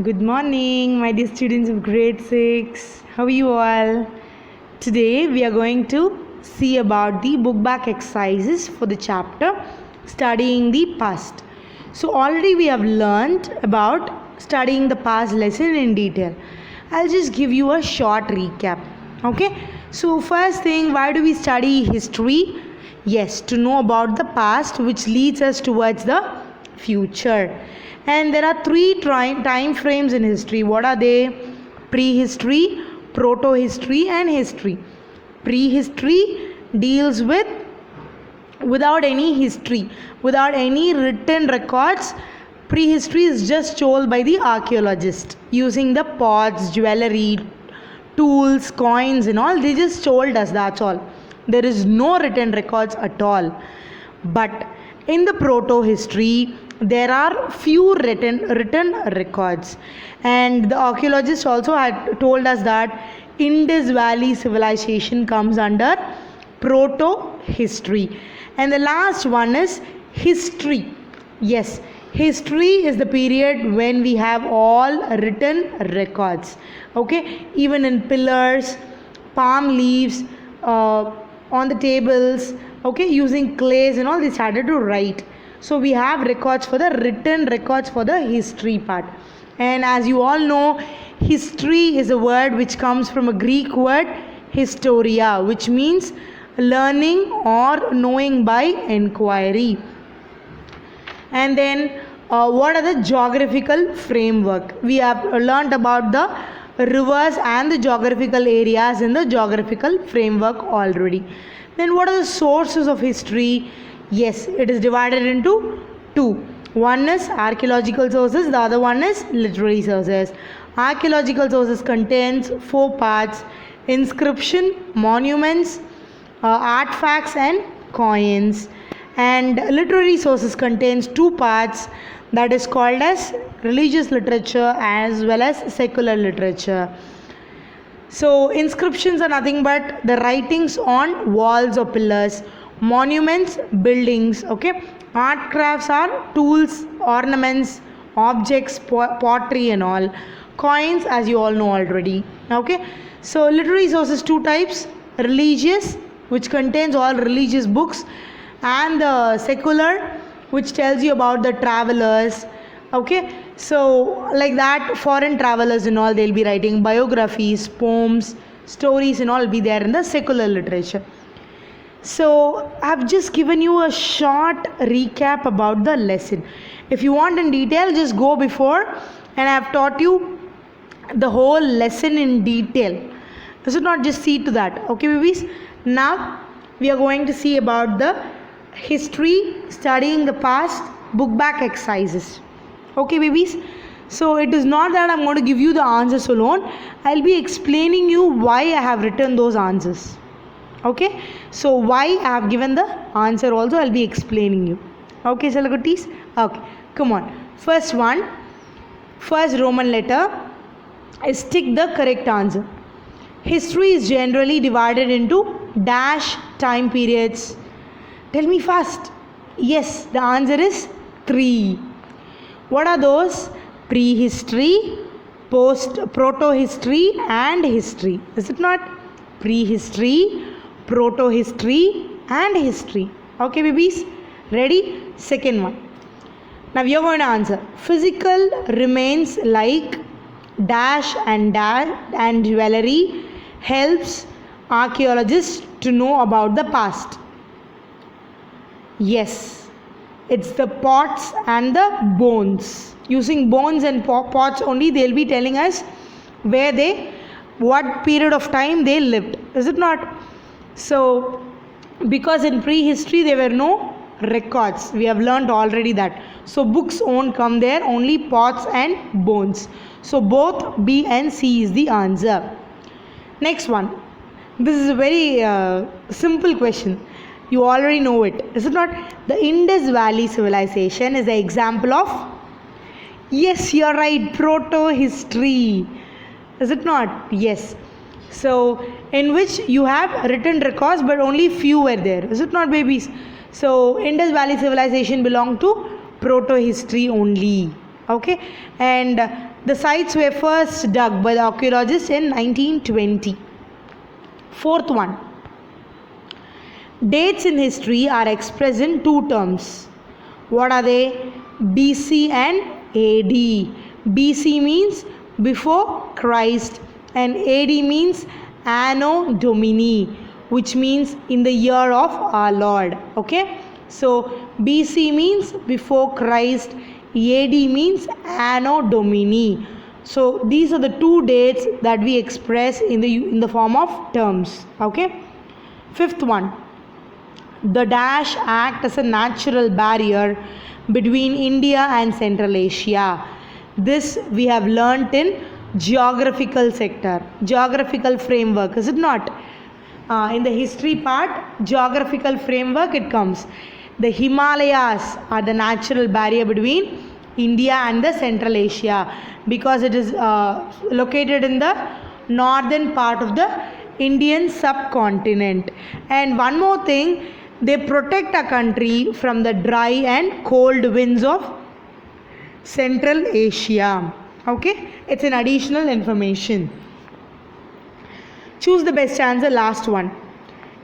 Good morning, my dear students of grade 6. How are you all? Today we are going to see about the book back exercises for the chapter Studying the Past. So already we have learned about studying the past lesson in detail. I'll just give you a short recap. Okay? So first thing, why do we study history? Yes, to know about the past which leads us towards the future. And there are three time frames in history. What are they? Prehistory, proto-history and history. Prehistory deals with without any history, without any written records. Prehistory is just told by the archaeologist using the pots, jewelry, tools, coins and all. They just told us, that's all. There is no written records at all. But in the proto-history, there are few written records, and the archaeologists also had told us that Indus Valley civilization comes under proto-history. And the last one is history. Yes, history is the period when we have all written records. Okay, even in pillars, palm leaves, on the tables, okay, using clays and all, they started to write. So we have records for the written records for the history part. And as you all know, history is a word which comes from a Greek word historia, which means learning or knowing by inquiry. And then what are the geographical framework? We have learned about the rivers and the geographical areas in the geographical framework already. Then what are the sources of history? Yes, it is divided into two. One is archaeological sources, the other one is literary sources. Archaeological sources contains 4 parts: inscription, monuments, artifacts and coins. And literary sources contains 2 parts, that is called as religious literature as well as secular literature. So inscriptions are nothing but the writings on walls or pillars. Monuments, buildings. Okay, art crafts are tools, ornaments, objects, pottery and all. Coins, as you all know already. Okay, so literary sources 2 types: religious, which contains all religious books, and the secular, which tells you about the travelers. Okay, so like that, foreign travelers and all, they'll be writing biographies, poems, stories and all will be there in the secular literature. So I've just given you a short recap about the lesson. If you want in detail, just go before, and I've taught you the whole lesson in detail. So not just see to that. Okay, babies? Now we are going to see about the history, studying the past, book back exercises. Okay, babies? So it is not that I'm going to give you the answers alone. I'll be explaining you why I have written those answers. Okay, so why I have given the answer also I'll be explaining you. Okay, Salakuttis? Okay, come on. First one, first Roman letter is tick the correct answer. History is generally divided into dash time periods. Tell me fast. Yes, the answer is 3. What are those? Prehistory, proto-history and history. Is it not? Prehistory, proto-history and history. Okay, babies? Ready? Second one. Now we are going to answer. Physical remains like dash and jewelry helps archaeologists to know about the past. Yes, it's the pots and the bones. Using bones and pots only, they'll be telling us what period of time they lived. Is it not? So, because in prehistory there were no records, we have learned already that. So, books won't come there, only pots and bones. So, both B and C is the answer. Next one. This is a very simple question. You already know it. Is it not? The Indus Valley civilization is an example of, yes, you are right, proto-history. Is it not? Yes. So, in which you have written records but only few were there. Is it not, babies? So, Indus Valley civilization belonged to proto-history only. Okay, and the sites were first dug by the archaeologists in 1920. Fourth one, dates in history are expressed in two terms. What are they? BC and AD. BC means before Christ and AD means Anno Domini, which means in the year of our Lord. Okay, so BC means before Christ, AD means Anno Domini. So these are the two dates that we express in the form of terms. Okay, fifth one, the dash act as a natural barrier between India and Central Asia. This we have learnt in geographical sector, geographical framework, is it not? In the history part, geographical framework it comes. The Himalayas are the natural barrier between India and the Central Asia because it is located in the northern part of the Indian subcontinent. And one more thing, they protect a country from the dry and cold winds of Central Asia. Okay, it's an additional information. Choose the best answer, last one.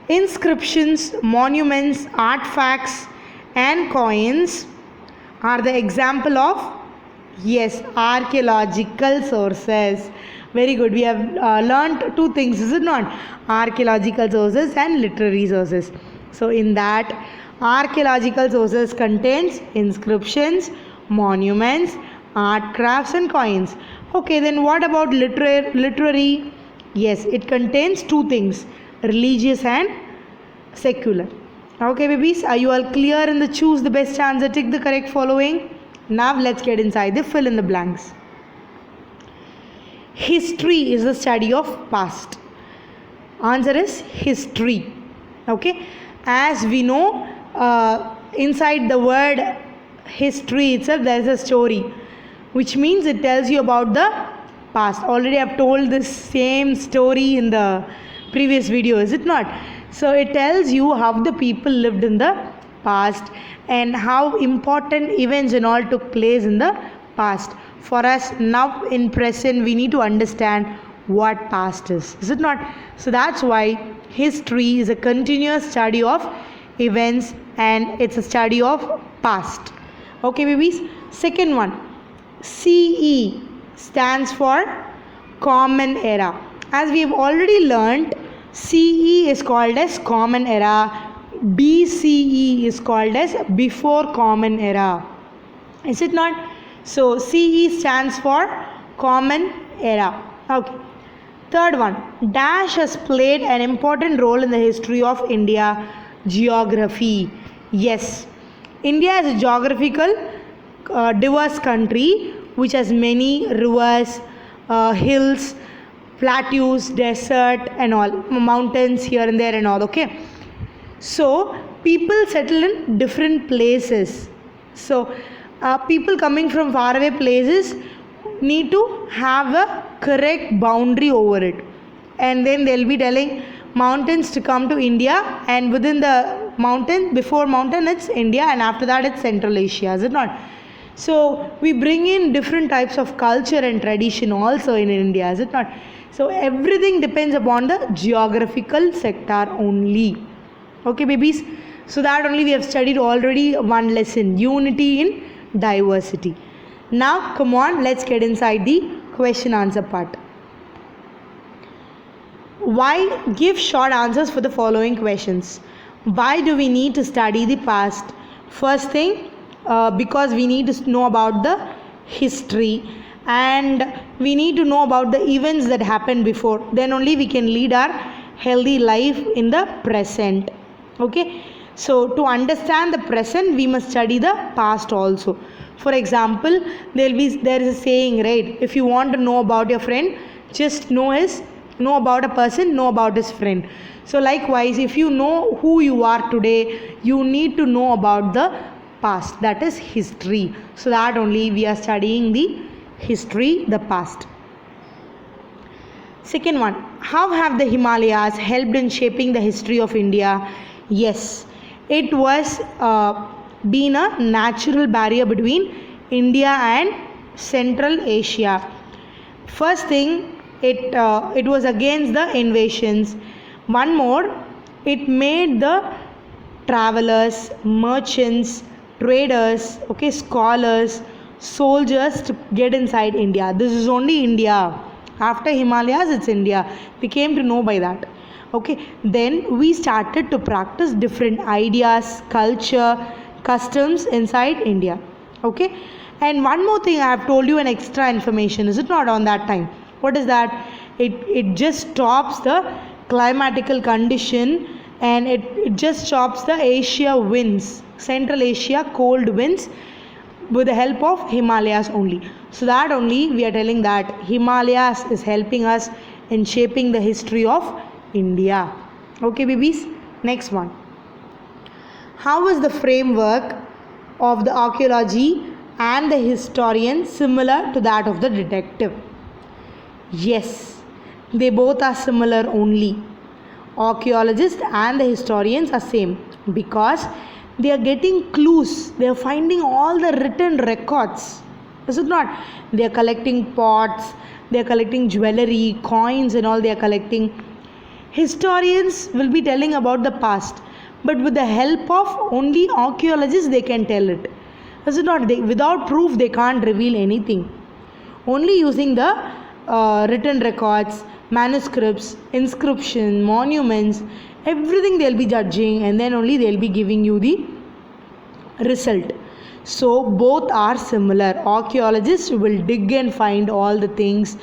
Inscriptions, monuments, artifacts and coins are the example of, yes, archaeological sources. Very good. We have learnt two things, is it not? Archaeological sources and literary sources. So in that, archaeological sources contains inscriptions, monuments, art crafts and coins. Okay, then what about literary? Yes, it contains two things, religious and secular. Okay babies, are you all clear in the choose the best answer, tick the correct following? Now let's get inside the fill in the blanks. History is the study of past. Answer is history. Okay, as we know, inside the word history itself there is a story, which means it tells you about the past. Already I have told this same story in the previous video, is it not? So it tells you how the people lived in the past and how important events and all took place in the past. For us now in present, we need to understand what past is it not? So that's why history is a continuous study of events and it's a study of past. Okay babies, second one, CE stands for common era. As we have already learnt, CE is called as common era, BCE is called as before common era, is it not? So CE stands for common era. Okay, third one, dash has played an important role in the history of India. Geography. Yes, India is a geographical diverse country which has many rivers, hills, plateaus, desert and all, mountains here and there and all. Okay, so people settle in different places. So people coming from faraway places need to have a correct boundary over it, and then they'll be telling mountains to come to India, and within the mountain, before mountain it's India, and after that it's Central Asia, is it not? So we bring in different types of culture and tradition also in India, is it not? So everything depends upon the geographical sector only. Okay babies, so that only we have studied already one lesson, unity in diversity. Now come on, let's get inside the question answer part. Why? Give short answers for the following questions. Why do we need to study the past? First thing, because we need to know about the history and we need to know about the events that happened before. Then only we can lead our healthy life in the present. Okay, so to understand the present we must study the past also. For example, there is a saying, right? If you want to know about your friend, just know about a person, know about his friend. So likewise, if you know who you are today, you need to know about the past, that is history. So that only we are studying the history, the past. Second one, how have the Himalayas helped in shaping the history of India? Yes, it was been a natural barrier between India and Central Asia. First thing, it was against the invasions. One more, it made the travelers, merchants, traders, okay, scholars, soldiers to get inside India. This is only India. After Himalayas, it's India. We came to know by that. Okay, then we started to practice different ideas, culture, customs inside India. Okay, and one more thing, I have told you an extra information, is it not, on that time? What is that? It just stops the climatical condition, and it just stops the Asia winds, Central Asia cold winds, with the help of Himalayas only. So that only we are telling that Himalayas is helping us in shaping the history of India. Okay, babies. Next one. How is the framework of the archaeology and the historian similar to that of the detective? Yes, they both are similar only. Archaeologists and the historians are same because they are getting clues. They are finding all the written records. Is it not? They are collecting pots, they are collecting jewelry, coins and all they are collecting. Historians will be telling about the past, but with the help of only archaeologists they can tell it. Is it not? Without proof they can't reveal anything. Only using the written records, manuscripts, inscription, monuments, everything they'll be judging, and then only they'll be giving you the result. So both are similar. Archaeologists will dig and find all the things.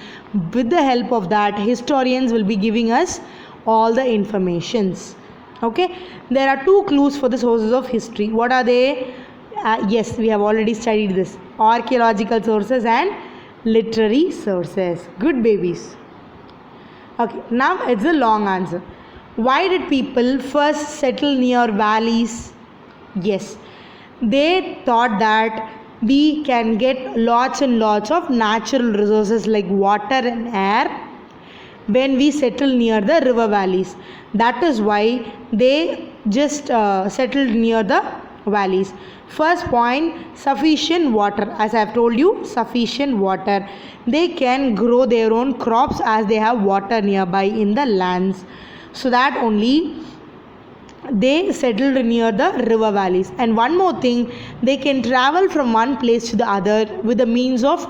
With the help of that, historians will be giving us all the informations. Okay, there are two clues for the sources of history. What are they? Yes, we have already studied this. Archaeological sources and literary sources. Good babies. Okay, now it's a long answer. Why did people first settle near valleys? Yes, they thought that we can get lots and lots of natural resources like water and air when we settle near the river valleys. That is why they just settled near the valleys. First point, sufficient water. As I have told you, sufficient water. They can grow their own crops as they have water nearby in the lands. So that only they settled near the river valleys. And one more thing, they can travel from one place to the other with the means of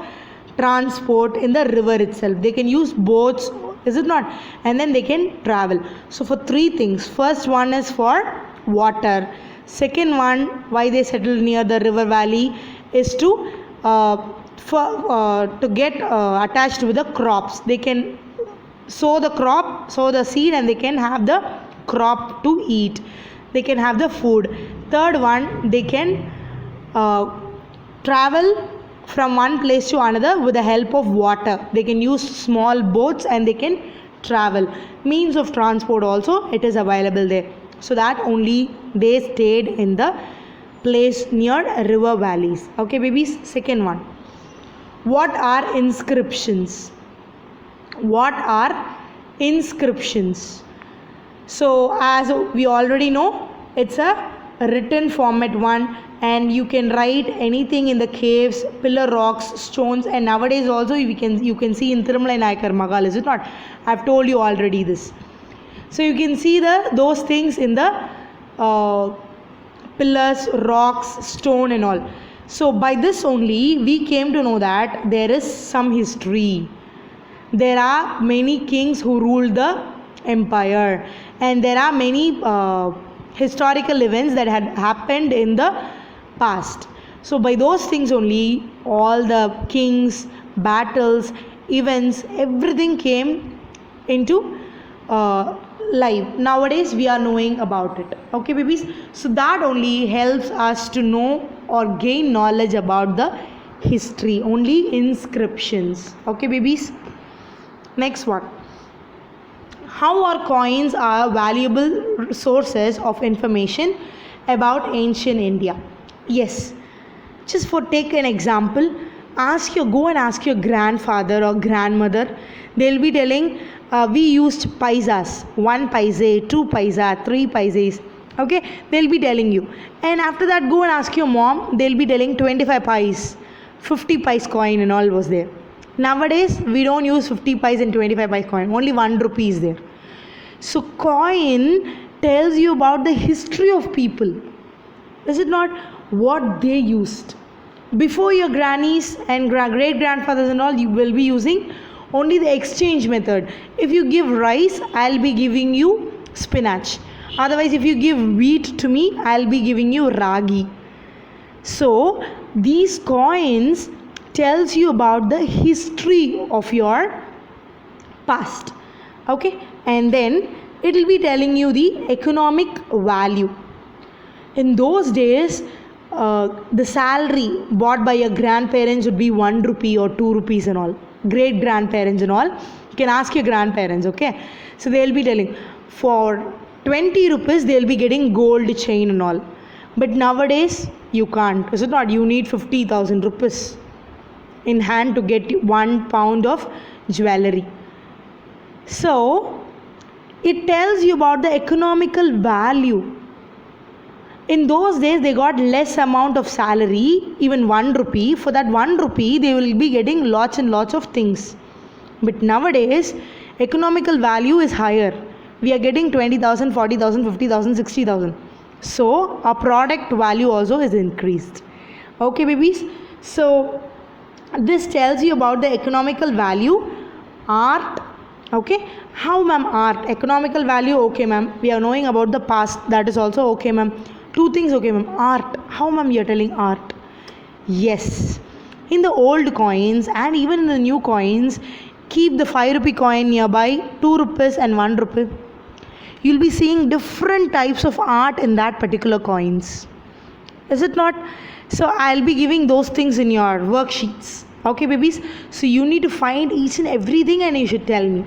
transport in the river itself. They can use boats, is it not? And then they can travel. So for three things. First one is for water. Second one, why they settled near the river valley, is to get attached with the crops. They can sow the seed, and they can have the crop to eat. They can have the food. Third one, they can travel from one place to another with the help of water. They can use small boats and they can travel. Means of transport also it is available there. So that only they stayed in the place near river valleys. Okay, babies. Second one. What are inscriptions? What are inscriptions? So as we already know, it's a written format one, and you can write anything in the caves, pillar rocks, stones, and nowadays also you can see in Thirumalai Nayakar Mahal, is it not? I've told you already this. So you can see those things in the pillars, rocks, stone and all. So by this only we came to know that there is some history. There are many kings who ruled the empire, and there are many historical events that had happened in the past. So by those things only, all the kings, battles, events, everything came into life. Nowadays we are knowing about it. Okay, babies. So that only helps us to know or gain knowledge about the history. Only inscriptions. Okay, babies. Next one. How are coins are valuable sources of information about ancient India? Yes. Just for take an example, go and ask your grandfather or grandmother. They'll be telling we used paisas, 1 paise, 2 paisa, 3 paises. Okay, they'll be telling you. And after that, go and ask your mom. They'll be telling 25 pies, 50 pice coin and all was there. Nowadays we don't use 50 pice and 25 pice coin, only 1 rupee is there. So coin tells you about the history of people, is it not? What they used before. Your grannies and great grandfathers and all, you will be using only the exchange method. If you give rice, I'll be giving you spinach. Otherwise, if you give wheat to me, I'll be giving you ragi. So these coins tells you about the history of your past. Okay, and then it will be telling you the economic value. In those days, the salary bought by your grandparents would be 1 rupee or 2 rupees and all. Great grandparents and all, you can ask your grandparents. Okay, so they'll be telling for 20 rupees they'll be getting gold chain and all. But nowadays you can't, is it not? You need 50,000 rupees in hand to get 1 pound of jewelry. So it tells you about the economical value. In those days they got less amount of salary, even 1 rupee. For that 1 rupee they will be getting lots and lots of things. But nowadays economical value is higher. We are getting 20,000, 40,000, 50,000, 60,000. So our product value also is increased. Okay babies, so this tells you about the economical value. Art. Okay, how ma'am? Art, economical value. Okay ma'am, we are knowing about the past, that is also okay ma'am. 2 things. Okay ma'am. Art, how ma'am you are telling art? Yes, in the old coins and even in the new coins, keep the 5 rupee coin nearby, 2 rupees and 1 rupee. You'll be seeing different types of art in that particular coins, is it not? So I'll be giving those things in your worksheets. Okay babies, so you need to find each and everything and you should tell me.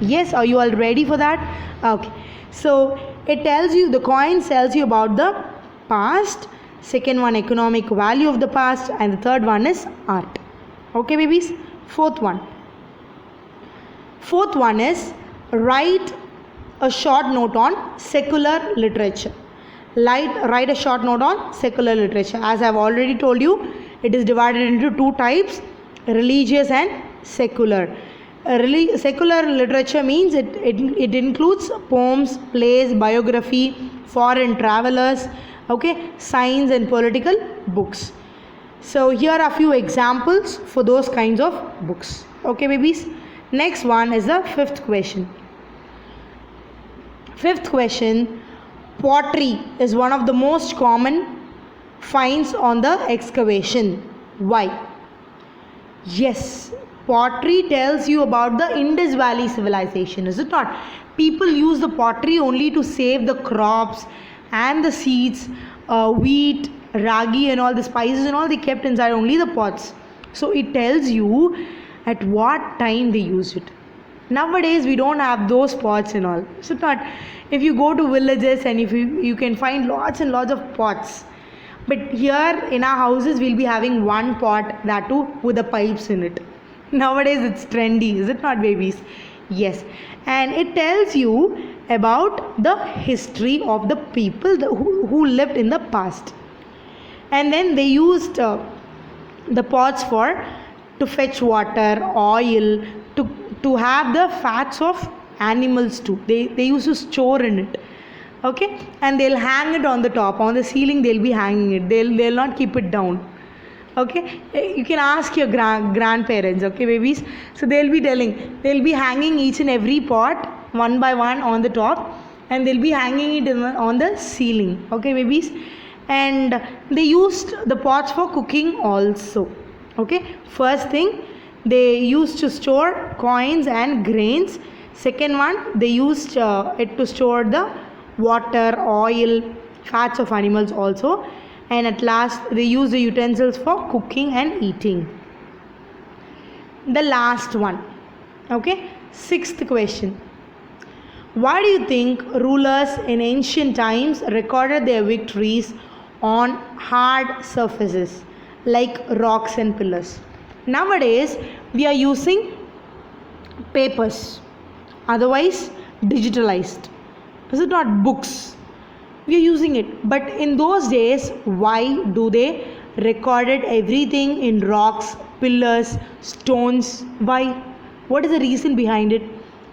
Yes, are you all ready for that? Okay, so it tells you, the coin tells you about the past, second one economic value of the past, and the third one is art. Okay babies, fourth one is write a short note on secular literature. Write a short note on secular literature. As I have already told you, it is divided into 2 types, religious and secular. Secular literature means it includes poems, plays, biography, foreign travelers, okay, science and political books. So here are a few examples for those kinds of books. Okay babies, next one is the fifth question. Fifth question, pottery is one of the most common finds on the excavation. Why? Yes, pottery tells you about the Indus Valley civilization, is it not? People use the pottery only to save the crops and the seeds, wheat, ragi and all the spices and all, they kept inside only the pots. So it tells you at what time they used it. Nowadays we don't have those pots and all. So not, if you go to villages and if you can find lots and lots of pots. But here in our houses we'll be having 1 pot, that too with the pipes in it. Nowadays it's trendy, is it not babies? Yes, and it tells you about the history of the people who lived in the past. And then they used the pots to fetch water, oil, to have the fats of animals too. They used to store in it. Okay, and they'll hang it on the top, on the ceiling they'll be hanging it. They'll not keep it down. Okay, you can ask your grandparents. Okay babies, so they'll be hanging each and every pot one by one on the top, and they'll be hanging it on the ceiling. Okay babies, and they used the pots for cooking also. Okay, first thing, they used to store coins and grains. Second one, they used it to store the water, oil, fats of animals also. And at last they use the utensils for cooking and eating. The last one. Okay, sixth question. Why do you think rulers in ancient times recorded their victories on hard surfaces like rocks and pillars? Nowadays we are using papers, otherwise digitalized. Is it not? Books. We are using it. But in those days, why do they recorded everything in rocks, pillars, stones. Why? What is the reason behind it?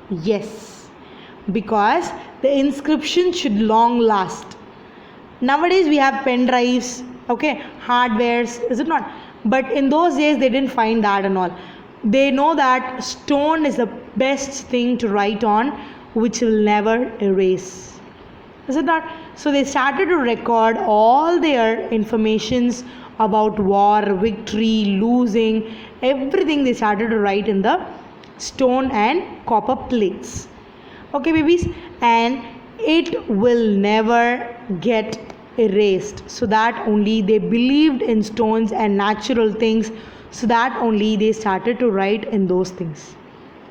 Yes, because the inscription should long last. Nowadays we have pen drives, okay, hardwares, is it not? But in those days they didn't find that and all. They know that stone is the best thing to write on, which will never erase. Is it not? So they started to record all their informations about war, victory, losing, everything they started to write in the stone and copper plates. Okay, babies, and it will never get erased. So that only they believed in stones and natural things. So that only they started to write in those things.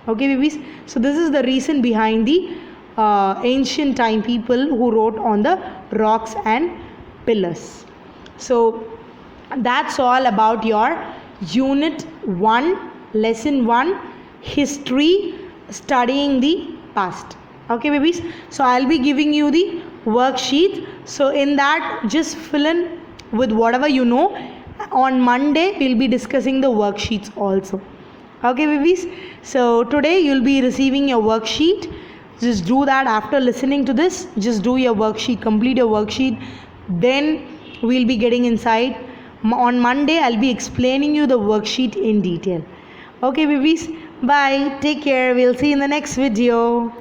Okay, babies. So this is the reason behind the ancient time people who wrote on the rocks and pillars. So that's all about your unit 1, lesson 1, history, studying the past. Okay, babies. So I'll be giving you the worksheet. So in that, just fill in with whatever you know. On Monday we'll be discussing the worksheets also. Okay, babies. So today you'll be receiving your worksheet. Just do that after listening to this. Just do your worksheet, complete your worksheet. Then we'll be getting inside. On Monday I'll be explaining you the worksheet in detail. Okay, babies. Bye. Take care. We'll see you in the next video.